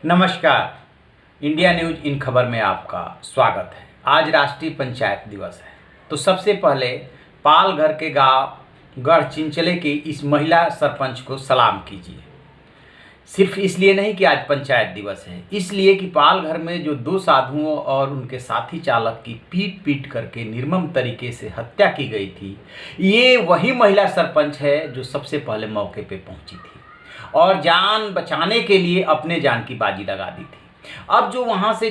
नमस्कार। India news in खबर में आपका स्वागत है। आज राष्ट्रीय पंचायत दिवस है, तो सबसे पहले पालघर के गांव गढ़चिंचले की इस महिला सरपंच को सलाम कीजिए। सिर्फ इसलिए नहीं कि आज पंचायत दिवस है, इसलिए कि पालघर में जो दो साधुओं और उनके साथी चालक की पीट पीट करके निर्मम तरीके से हत्या की गई थी, ये वही महिला सरपंच है जो सबसे पहले मौके पे पहुंची थी और जान बचाने के लिए अपने जान की बाजी लगा दी थी। अब जो वहाँ से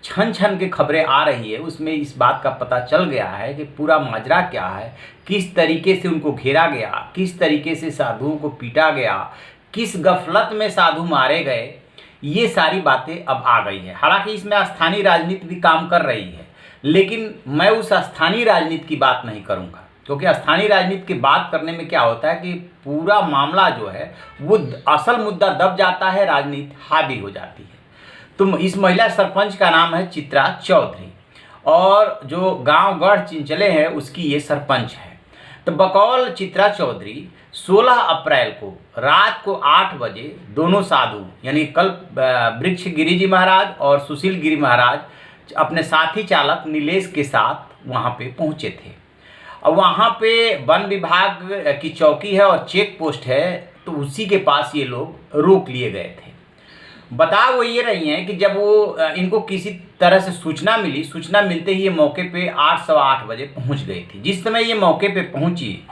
छन छन के खबरें आ रही है, उसमें इस बात का पता चल गया है कि पूरा माजरा क्या है, किस तरीके से उनको घेरा गया, किस तरीके से साधुओं को पीटा गया, किस गफलत में साधु मारे गए, ये सारी बातें अब आ गई है। हालांकि इसमें स्थानीय राजनीति भी काम कर रही है, लेकिन मैं उस स्थानीय राजनीति की बात नहीं करूँगा, क्योंकि स्थानीय राजनीति की बात करने में क्या होता है कि पूरा मामला जो है वो असल मुद्दा दब जाता है, राजनीति हावी हो जाती है। तो इस महिला सरपंच का नाम है चित्रा चौधरी और जो गांव गढ़चिंचले है उसकी ये सरपंच है। तो बकौल चित्रा चौधरी 16 अप्रैल को रात को 8 बजे दोनों साधु यानी कल वृक्ष गिरी जी महाराज और सुशील गिरी महाराज अपने साथी चालक नीलेश के साथ वहाँ पे पहुँचे थे। और वहाँ पे वन विभाग की चौकी है और चेक पोस्ट है, तो उसी के पास ये लोग रोक लिए गए थे। बता वो ये रही हैं कि जब वो इनको किसी तरह से सूचना मिली, सूचना मिलते ही ये मौके पे 8 सवा 8 बजे पहुँच गई थी। जिस समय ये मौके पे पहुँची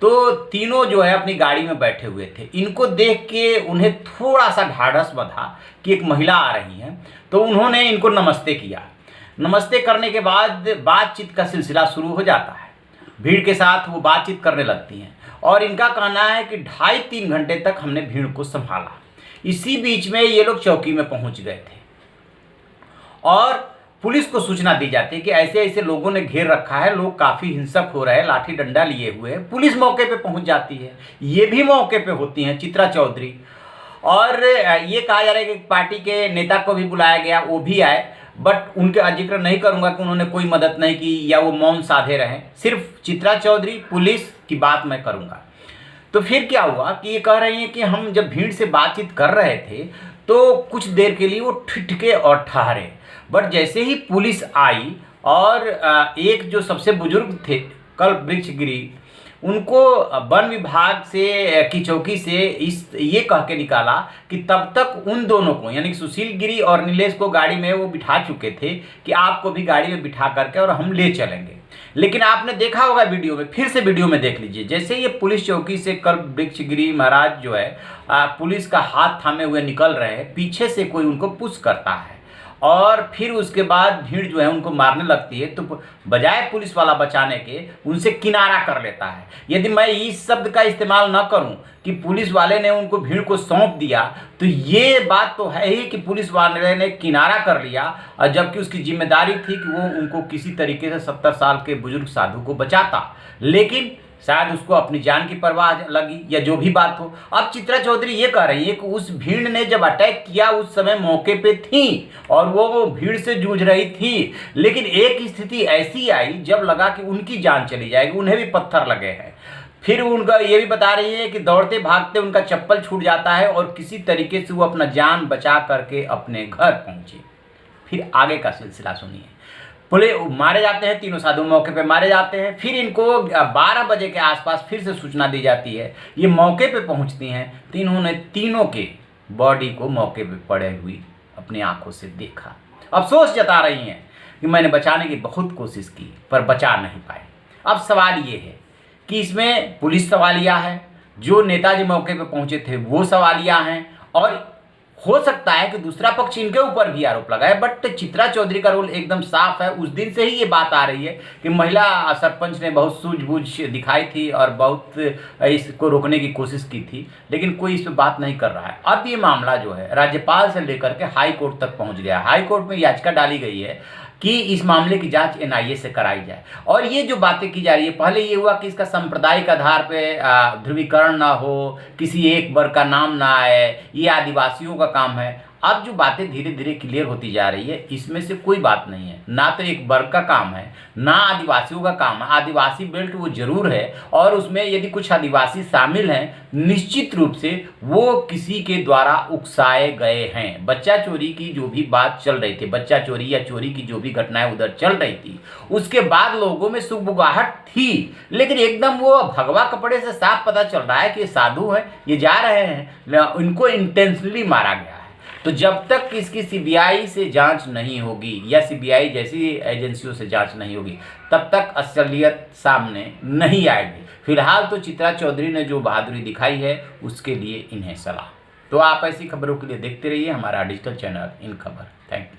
तो तीनों जो है अपनी गाड़ी में बैठे हुए थे। इनको देख के उन्हें थोड़ा सा ढाढ़स बंधा कि एक महिला आ रही है, तो उन्होंने इनको नमस्ते किया। नमस्ते करने के बाद बातचीत का सिलसिला शुरू हो जाता है। भीड़ के साथ वो बातचीत करने लगती हैं और इनका कहना है कि 2.5-3 घंटे तक हमने भीड़ को संभाला। इसी बीच में ये लोग चौकी में पहुंच गए थे और पुलिस को सूचना दी जाती है कि ऐसे ऐसे लोगों ने घेर रखा है, लोग काफ़ी हिंसक हो रहे हैं, लाठी डंडा लिए हुए हैं। पुलिस मौके पे पहुंच जाती है, ये भी मौके पे होती हैं चित्रा चौधरी। और ये कहा जा रहा है कि पार्टी के नेता को भी बुलाया गया, वो भी आए, बट उनका जिक्र नहीं करूंगा कि उन्होंने कोई मदद नहीं की या वो मौन साधे रहे। सिर्फ चित्रा चौधरी पुलिस की बात मैं करूंगा। तो फिर क्या हुआ कि ये कह रही हैं कि हम जब भीड़ से बातचीत कर रहे थे तो कुछ देर के लिए वो ठिठके और ठहरे, बट जैसे ही पुलिस आई और एक जो सबसे बुजुर्ग थे कल वृक्ष गिरी, उनको वन विभाग से की चौकी से ये कह के निकाला कि तब तक उन दोनों को यानी सुशील गिरी और नीलेश को गाड़ी में वो बिठा चुके थे कि आपको भी गाड़ी में बिठा करके और हम ले चलेंगे। लेकिन आपने देखा होगा वीडियो में, फिर से वीडियो में देख लीजिए, जैसे ये पुलिस चौकी से कल वृक्ष गिरी महाराज जो है पुलिस का हाथ थामे हुए निकल रहे हैं, पीछे से कोई उनको पुश करता है और फिर उसके बाद भीड़ जो है उनको मारने लगती है। तो बजाय पुलिस वाला बचाने के उनसे किनारा कर लेता है। यदि मैं इस शब्द का इस्तेमाल न करूं कि पुलिस वाले ने उनको भीड़ को सौंप दिया, तो ये बात तो है ही कि पुलिस वाले ने किनारा कर लिया, और जबकि उसकी जिम्मेदारी थी कि वो उनको किसी तरीके से 70 साल के बुजुर्ग साधु को बचाता, लेकिन शायद उसको अपनी जान की परवाह लगी या जो भी बात हो। अब चित्रा चौधरी ये कह रही है कि उस भीड़ ने जब अटैक किया उस समय मौके पे थी और वो भीड़ से जूझ रही थी, लेकिन एक स्थिति ऐसी आई जब लगा कि उनकी जान चली जाएगी, उन्हें भी पत्थर लगे हैं। फिर उनका ये भी बता रही है कि दौड़ते भागते उनका चप्पल छूट जाता है और किसी तरीके से वो अपना जान बचा करके अपने घर पहुंचे। फिर आगे का सिलसिला सुनिए। पुलिस मारे जाते हैं, तीनों साधु मौके पे मारे जाते हैं। फिर इनको 12 बजे के आसपास फिर से सूचना दी जाती है। ये मौके पे पहुंचती हैं तो इन्होंने तीनों के बॉडी को मौके पे पड़े हुई अपनी आंखों से देखा। अफसोस जता रही हैं कि मैंने बचाने की बहुत कोशिश की पर बचा नहीं पाए। अब सवाल ये है कि इसमें पुलिस सवालिया है, जो नेताजी मौके पे पहुंचे थे वो सवालिया हैं, और हो सकता है कि दूसरा पक्ष इनके ऊपर भी आरोप लगाए। बट चित्रा चौधरी का रोल एकदम साफ है। उस दिन से ही ये बात आ रही है कि महिला सरपंच ने बहुत सूझबूझ दिखाई थी और बहुत इसको रोकने की कोशिश की थी, लेकिन कोई इस पर बात नहीं कर रहा है। अब ये मामला जो है राज्यपाल से लेकर के हाई कोर्ट तक पहुंच गया। हाई कोर्ट में याचिका डाली गई है कि इस मामले की जांच एनआईए से कराई जाए। और ये जो बातें की जा रही है, पहले ये हुआ कि इसका सांप्रदायिक आधार पे ध्रुवीकरण ना हो, किसी एक वर्ग का नाम ना आए, ये आदिवासियों का काम है। अब जो बातें धीरे धीरे क्लियर होती जा रही है, इसमें से कोई बात नहीं है, ना तो एक वर्ग का काम है, ना आदिवासियों का काम है। आदिवासी बेल्ट वो जरूर है, और उसमें यदि कुछ आदिवासी शामिल हैं, निश्चित रूप से वो किसी के द्वारा उकसाए गए हैं। बच्चा चोरी की जो भी बात चल रही थी, बच्चा चोरी या चोरी की जो भी घटनाएं उधर चल रही थी, उसके बाद लोगों में सुगबुगाहट थी, लेकिन एकदम वो भगवा कपड़े से साफ पता चल रहा है कि ये साधु है, ये जा रहे हैं, इनको इंटेंशनली मारा गया है। तो जब तक इसकी सीबीआई से जांच नहीं होगी या सीबीआई जैसी एजेंसियों से जांच नहीं होगी, तब तक असलियत सामने नहीं आएगी। फिलहाल तो चित्रा चौधरी ने जो बहादुरी दिखाई है, उसके लिए इन्हें सलाम। तो आप ऐसी खबरों के लिए देखते रहिए हमारा डिजिटल चैनल इन खबर। Thank you.